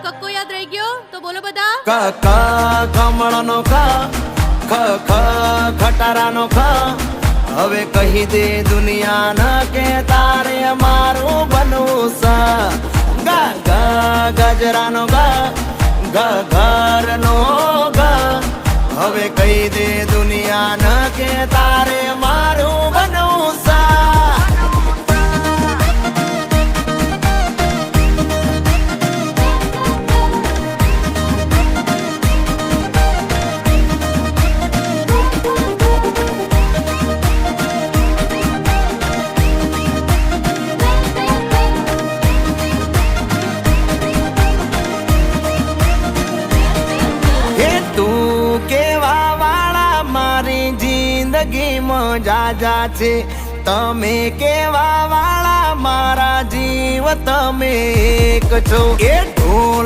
કક્કો યાદ રહી ગયો તો બોલો બધા. ક ક કમળનો ક ખ ખ ખટારાનો ખ. હવે કહી દે દુનિયા કે તારે મારું બનવું છે. ગ ગ ગજરાનો ગ ગ ઘરનો ગ. હવે કહી દે દુનિયા કે તારે મારું બનવું છે. જિંદગીમાં જાજા છે તમે કેવા વાળા મારા જીવ તમે એક છો. એ ઢોલ